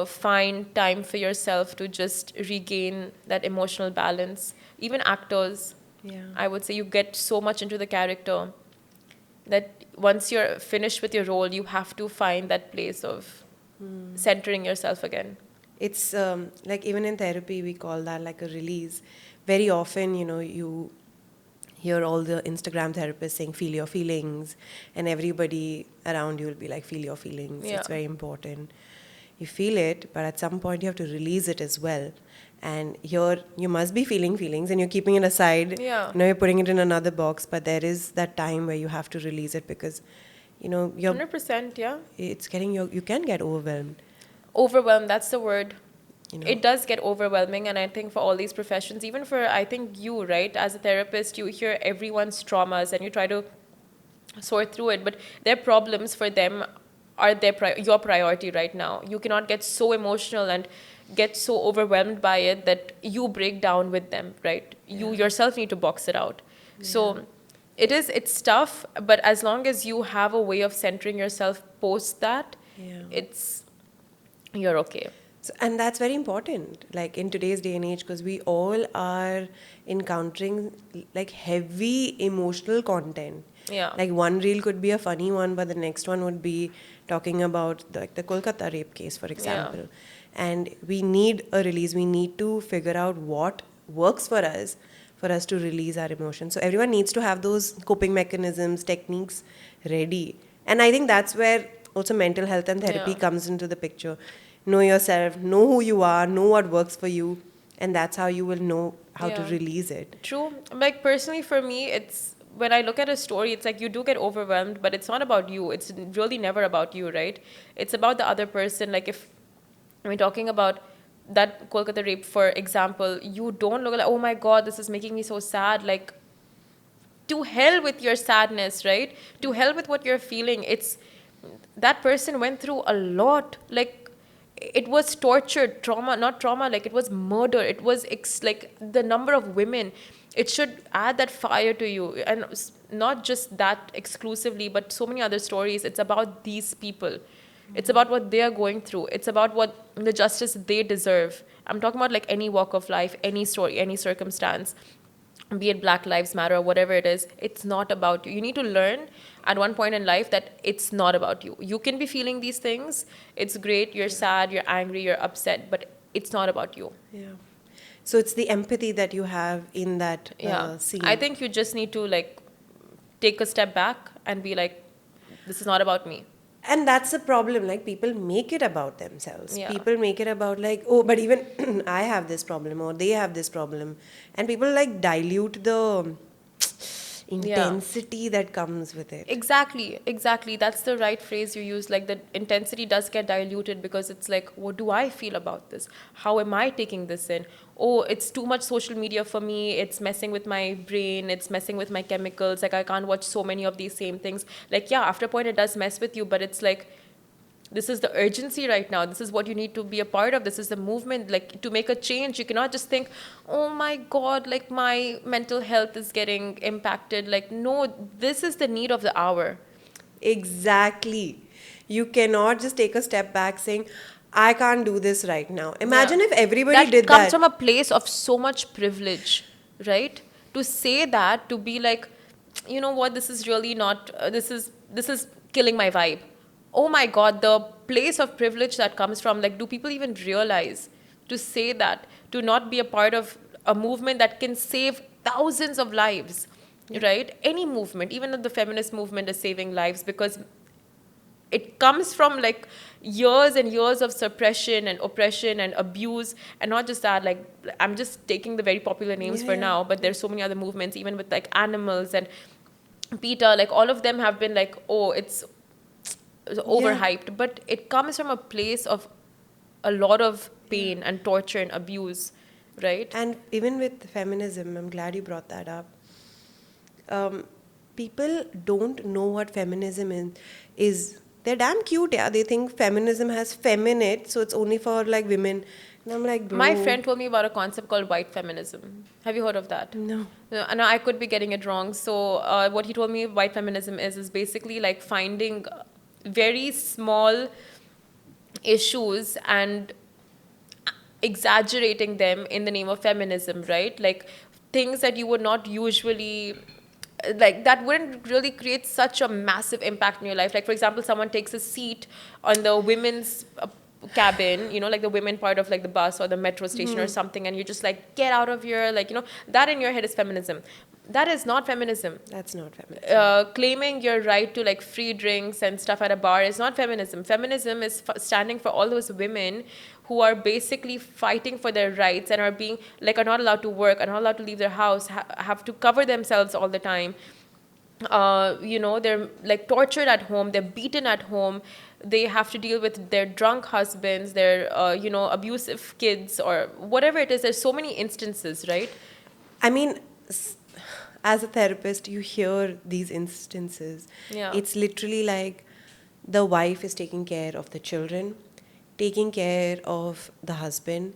find time for yourself to just regain that emotional balance. Even actors, Yeah. I would say, you get so much into the character that once you're finished with your role, you have to find that place of centering yourself again. It's like even in therapy, we call that like a release. Very often, you hear all the Instagram therapists saying, feel your feelings, and everybody around you will be like, feel your feelings. Yeah. It's very important. You feel it, but at some point, you have to release it as well. And you must be feeling feelings and you're keeping it aside. Yeah. You're putting it in another box, but there is that time where you have to release it because, you're 100%, yeah. it's getting you can get overwhelmed. Overwhelmed, that's the word. You know. It does get overwhelming, and I think for all these professions, even for, I think you, right, as a therapist, you hear everyone's traumas and you try to sort through it, but their problems for them are your priority right now. You cannot get so emotional and get so overwhelmed by it that you break down with them, right? You yourself need to box it out. So it's tough, but as long as you have a way of centering yourself post that, it's you're okay. So, and that's very important, like in today's day and age, because we all are encountering like heavy emotional content. Yeah. Like one reel could be a funny one, but the next one would be talking about like the Kolkata rape case, for example. And we need a release. We need to figure out what works for us to release our emotions. So everyone needs to have those coping mechanisms, techniques ready. And I think that's where also mental health and therapy comes into the picture. Know yourself, know who you are, know what works for you, and that's how you will know how to release it. True. Like personally for me, it's when I look at a story, it's like you do get overwhelmed, but it's not about you. It's really never about you, right? It's about the other person. Like if we're talking about that Kolkata rape, for example, you don't look like, oh my God, this is making me so sad. Like, to hell with your sadness, right? To hell with what you're feeling. It's that person went through a lot. Like, it was torture, trauma, not trauma, like it was murder. It was like the number of women. It should add that fire to you. And not just that exclusively, but so many other stories. It's about these people. It's about what they are going through. It's about what the justice they deserve. I'm talking about like any walk of life, any story, any circumstance, be it Black Lives Matter or whatever it is. It's not about you. You need to learn at one point in life that it's not about you. You can be feeling these things. It's great. You're sad, you're angry, you're upset, but it's not about you. Yeah. So it's the empathy that you have in that scene. I think you just need to like take a step back and be like, this is not about me. And that's the problem. Like people make it about themselves. Yeah. People make it about like, oh, but even I have this problem or they have this problem. And people like dilute the intensity that comes with it. Exactly. That's the right phrase you use. Like the intensity does get diluted because it's like, what do I feel about this? How am I taking this in? Oh, it's too much social media for me. It's messing with my brain. It's messing with my chemicals. Like I can't watch so many of these same things. Like, yeah, after a point it does mess with you, but it's like, this is the urgency right now. This is what you need to be a part of. This is the movement. Like to make a change, you cannot just think, oh my God, like my mental health is getting impacted. Like, no, this is the need of the hour. Exactly. You cannot just take a step back saying, I can't do this right now. Imagine if everybody did That comes that. from a place of so much privilege, right? To say that, to be like, you know what, this is really not, this is killing my vibe. Oh my God, the place of privilege that comes from, like, do people even realize to say that, to not be a part of a movement that can save thousands of lives, right? Any movement, even the feminist movement is saving lives because it comes from like years and years of suppression and oppression and abuse. And not just that, like I'm just taking the very popular names for now, but there's so many other movements, even with like animals and PETA, like all of them have been like, oh, it's overhyped, but it comes from a place of a lot of pain and torture and abuse, right? And even with feminism, I'm glad you brought that up. People don't know what feminism is. They're damn cute, yeah. They think feminism has feminine, so it's only for like women. And I'm like, bro. My friend told me about a concept called white feminism. Have you heard of that? No. And I could be getting it wrong. So what he told me white feminism is basically like finding very small issues and exaggerating them in the name of feminism, right? Like things that you would not usually, like that wouldn't really create such a massive impact in your life. Like for example, someone takes a seat on the women's cabin, you know, like the women part of like the bus or the metro station or something, and you're just like, get out of here, like, you know, that in your head is feminism. That is not feminism. That's not feminism. Claiming your right to like free drinks and stuff at a bar is not feminism. Feminism is standing for all those women who are basically fighting for their rights and are being like, are not allowed to work, are not allowed to leave their house, have to cover themselves all the time. You know, they're like tortured at home, they're beaten at home, they have to deal with their drunk husbands, their you know, abusive kids or whatever it is. There's so many instances, right? I mean, as a therapist, you hear these instances. Yeah. It's literally like the wife is taking care of the children taking care of the husband,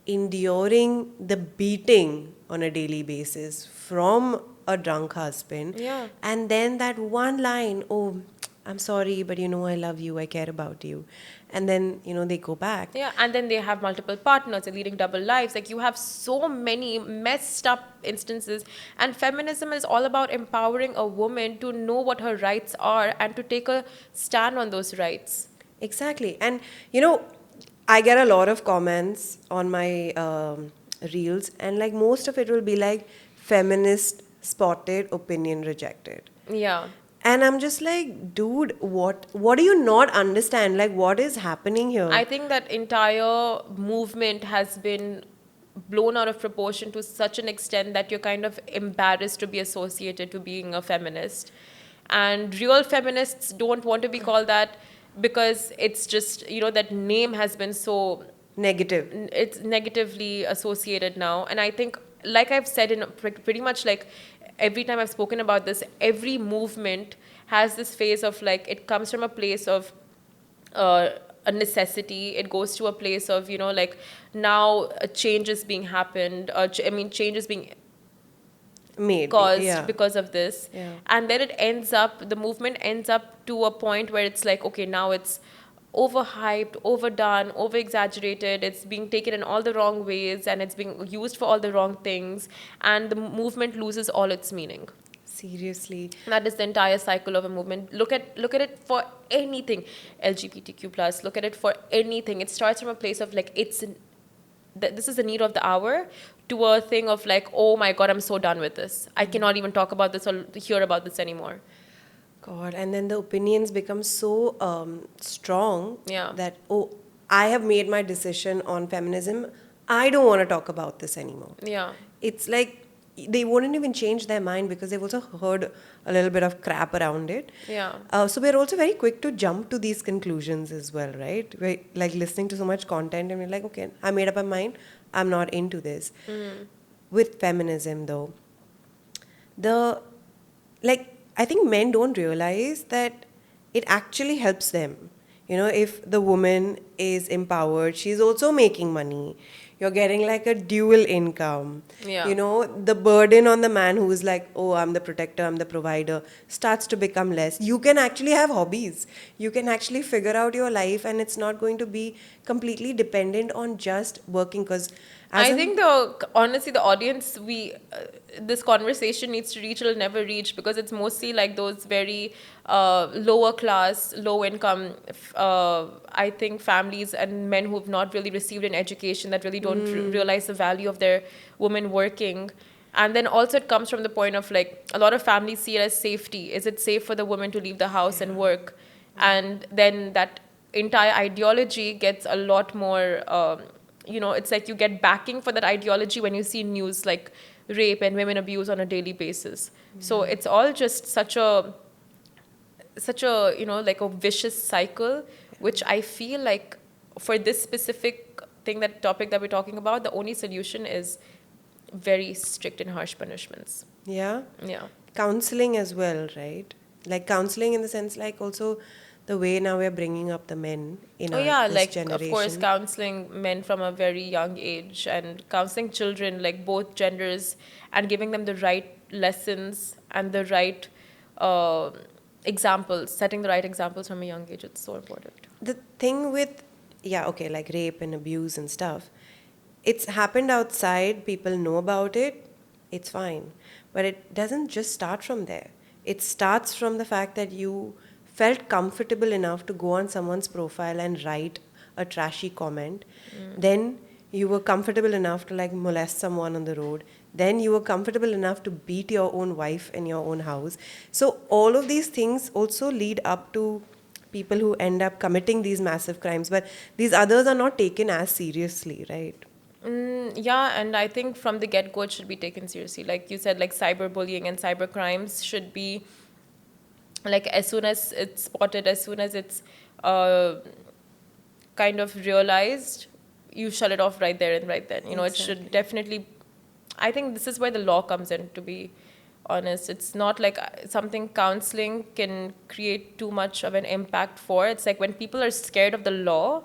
enduring the beating on a daily basis from a drunk husband, Yeah. and then that one line, oh, I'm sorry, but I love you, I care about you. And then, they go back. Yeah, and then they have multiple partners, they're leading double lives. Like, you have so many messed up instances. And feminism is all about empowering a woman to know what her rights are and to take a stand on those rights. Exactly. And, I get a lot of comments on my reels, and like most of it will be like feminist spotted, opinion rejected. Yeah. And I'm just like, dude, what do you not understand? Like, what is happening here? I think that entire movement has been blown out of proportion to such an extent that you're kind of embarrassed to be associated to being a feminist. And real feminists don't want to be called that because it's just, that name has been so, Negative. it's negatively associated now. And I think, like I've said in pretty much like every time I've spoken about this, every movement has this phase of like, it comes from a place of uh, a necessity. It goes to a place of, like, now a change is being happened. Change is being Made. caused Yeah. because of this. Yeah. And then the movement ends up to a point where it's like, okay, now it's overhyped, overdone, over exaggerated. It's being taken in all the wrong ways and it's being used for all the wrong things. And the movement loses all its meaning. Seriously. That is the entire cycle of a movement. Look at it for anything, LGBTQ plus. Look at it for anything. It starts from a place of like, this is the need of the hour, to a thing of like, oh my god, I'm so done with this. I cannot even talk about this or hear about this anymore. God, and then the opinions become so strong Yeah. that, oh, I have made my decision on feminism. I don't want to talk about this anymore. Yeah. It's like they wouldn't even change their mind because they've also heard a little bit of crap around it. Yeah. So we're also very quick to jump to these conclusions as well, right? We're like listening to so much content and we're like, okay, I made up my mind. I'm not into this. With feminism, though, I think men don't realize that it actually helps them. If the woman is empowered, she's also making money. You're getting like a dual income. Yeah. The burden on the man who is like, oh, I'm the protector, I'm the provider, starts to become less. You can actually have hobbies. You can actually figure out your life, and it's not going to be completely dependent on just working. Because I think honestly the audience this conversation needs to reach, it'll never reach, because it's mostly like those very lower class, low income I think families and men who've not really received an education, that really don't realize the value of their women working. And then also it comes from the point of like, a lot of families see it as safety. Is it safe for the woman to leave the house and work? And then that entire ideology gets a lot more it's like you get backing for that ideology when you see news like rape and women abuse on a daily basis. So it's all just such a like a vicious cycle, which I feel like for this specific topic that we're talking about, the only solution is very strict and harsh punishments. Yeah. Yeah. Counseling as well, right? Like counseling in the sense, like also the way now we're bringing up the men in this Like generation. of course counseling men from a very young age, and counseling children, like both genders, and giving them the right lessons and the right examples, setting the right examples from a young age. It's so important. The thing with, like rape and abuse and stuff, it's happened outside, people know about it, it's fine. But it doesn't just start from there. It starts from the fact that you felt comfortable enough to go on someone's profile and write a trashy comment. Then you were comfortable enough to like molest someone on the road. Then you were comfortable enough to beat your own wife in your own house. So all of these things also lead up to people who end up committing these massive crimes. But these others are not taken as seriously, right? Yeah, and I think from the get-go it should be taken seriously. Like you said, like cyberbullying and cyber crimes should be, like, as soon as it's spotted, as soon as it's kind of realized, you shut it off right there and right then. It should definitely, I think this is where the law comes in to be honest. It's not like something counseling can create too much of an impact for. It's like when people are scared of the law,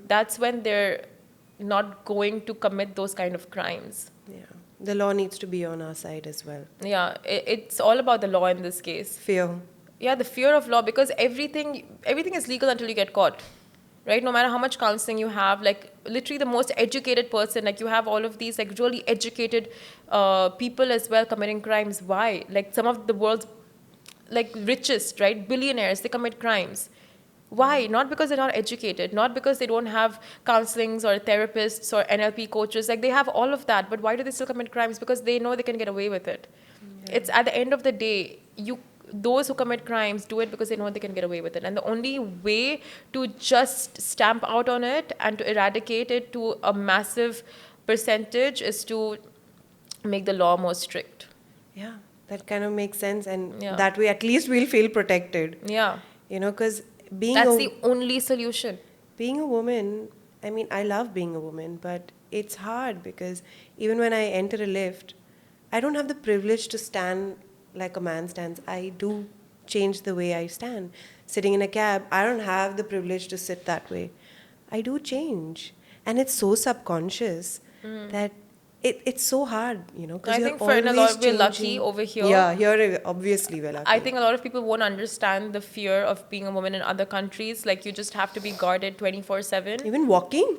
that's when they're not going to commit those kind of crimes. Yeah. The law needs to be on our side as well. Yeah, it's all about the law in this case. Fear. Yeah, the fear of law, because everything is legal until you get caught, right? No matter how much counseling you have, like literally the most educated person, like you have all of these like really educated people as well committing crimes. Why? Like some of the world's like richest, right, billionaires, they commit crimes. Why? Not because they're not educated, not because they don't have counselings or therapists or NLP coaches. Like they have all of that, but why do they still commit crimes? Because they know they can get away with it. It's at the end of the day, those who commit crimes do it because they know they can get away with it. And the only way to just stamp out on it and to eradicate it to a massive percentage is to make the law more strict. Yeah, that kind of makes sense. And Yeah. that way, at least we'll feel protected. Yeah. You know, because That's the only solution. being a woman, I mean, I love being a woman, but it's hard because even when I enter a lift, I don't have the privilege to stand like a man stands. I do change the way I stand. Sitting in a cab, I don't have the privilege to sit that way. I do change. And it's so subconscious that it's so hard, you know. 'Cause I you're think for a lot, always we're lucky changing. over here. Yeah, here obviously we're lucky. I think a lot of people won't understand the fear of being a woman in other countries. Like you just have to be guarded 24/7. Even walking,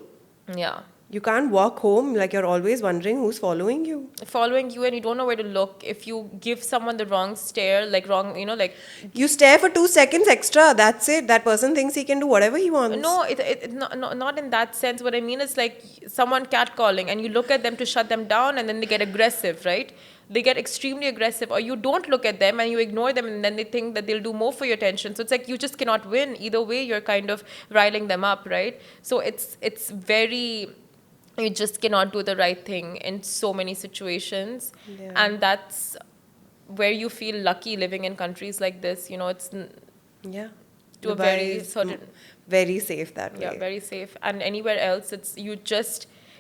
Yeah. you can't walk home, like you're always wondering who's following you. Following you and you don't know where to look. If you give someone the wrong stare, like wrong, like You stare for 2 seconds extra, that's it. That person thinks he can do whatever he wants. no, not in that sense. What I mean is like someone catcalling and you look at them to shut them down and then they get aggressive, right? They get extremely aggressive, or you don't look at them and you ignore them and then they think that they'll do more for your attention. So it's like you just cannot win. Either way, you're kind of riling them up, right? So it's very, you just cannot do the right thing in so many situations. Yeah. And that's where you feel lucky living in countries like this. It's Yeah. to a Dubai very is certain, very safe that way. yeah, very safe. And anywhere else,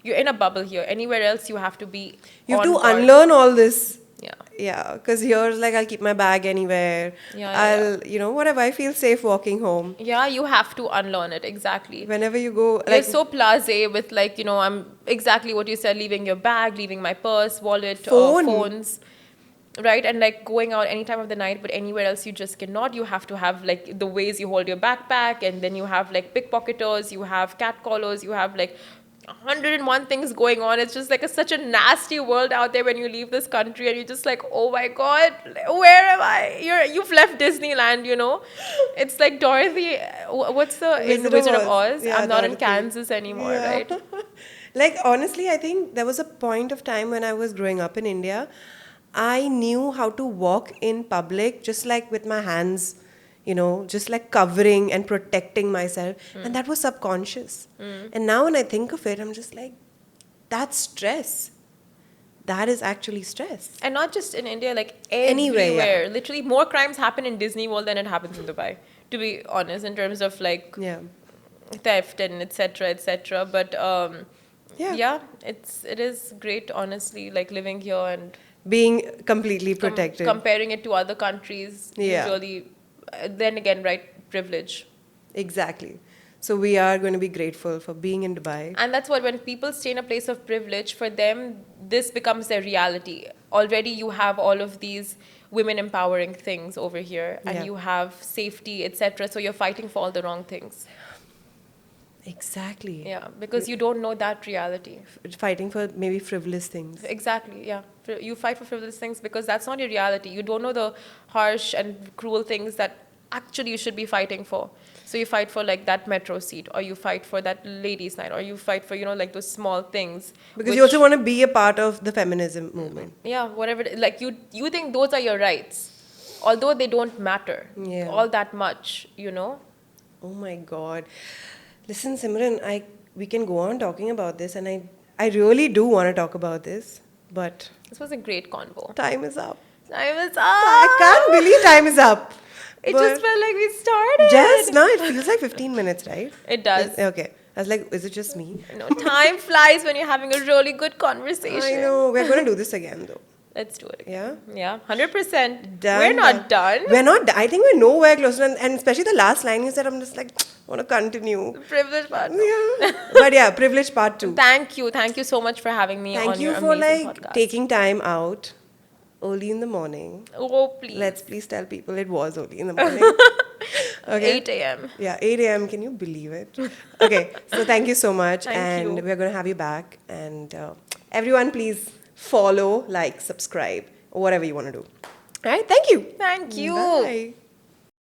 you're in a bubble here. Anywhere else, you have to be You have on to guard. unlearn all this. Yeah. Yeah, because here, like, I'll keep my bag anywhere. Yeah, Whatever, I feel safe walking home. Yeah, you have to unlearn it, exactly. Whenever you go, You're like, so blasé with I'm exactly what you said, leaving your bag, leaving my purse, wallet, Phone. phones, right? And like going out any time of the night, but anywhere else you just cannot. You have to have like the ways you hold your backpack, and then you have like pickpocketers, you have catcallers, you have like 101 things going on. It's just like such a nasty world out there when you leave this country and you're just like, oh my God, where am I? You've left Disneyland, It's like Dorothy, what's the in the Wizard of Oz? Yeah, I'm not in Dorothy. Kansas anymore, Yeah. right? Like, honestly, I think there was a point of time when I was growing up in India, I knew how to walk in public just like with my hands, just like covering and protecting myself. And that was subconscious. And now when I think of it, I'm just like, that's stress. That is actually stress. And not just in India, like Anywhere, everywhere. yeah. Literally more crimes happen in Disney World than it happens in Dubai, to be honest, in terms of like Yeah. theft and etc. But Yeah. it is great, honestly, like living here and Being completely protected. comparing it to other countries. Yeah. Usually, then again, right, privilege. Exactly. So we are going to be grateful for being in Dubai. And that's what, when people stay in a place of privilege, for them, this becomes their reality. Already you have all of these women empowering things over here, and Yeah. you have safety, etc. So you're fighting for all the wrong things. Exactly. Yeah, because you don't know that reality. Fighting for maybe frivolous things. Exactly, yeah. You fight for frivolous things because that's not your reality. You don't know the harsh and cruel things that actually you should be fighting for. So you fight for like that metro seat, or you fight for that ladies' night, or you fight for, like those small things. Because you also want to be a part of the feminism movement. Yeah, whatever. Like you think those are your rights, although they don't matter all that much, Oh my God. Listen, Simran, we can go on talking about this, and I really do want to talk about this, but This was a great convo. time is up. Time is up. I can't believe time is up. It But just felt like we started. just now, it feels like 15 minutes, right? It does. Okay. I was like, is it just me? Time flies when you're having a really good conversation. I know. We're going to do this again, though. Let's do it. Yeah? Yeah, 100%. Done. We're not done. We're not. I think we're nowhere closer. And especially the last line you said, I'm just like, want to continue. Privilege part. Yeah. But yeah, privilege part 2. Thank you. Thank you so much for having me Thank on you your for amazing like podcast. taking time out early in the morning. Oh, please. Let's please tell people it was early in the morning. Okay. 8 a.m. Yeah, 8 a.m. Can you believe it? Okay, so thank you so much. Thank and you. we're going to have you back. And everyone, please follow, like, subscribe, or whatever you want to do. All right, thank you. Thank you. Bye.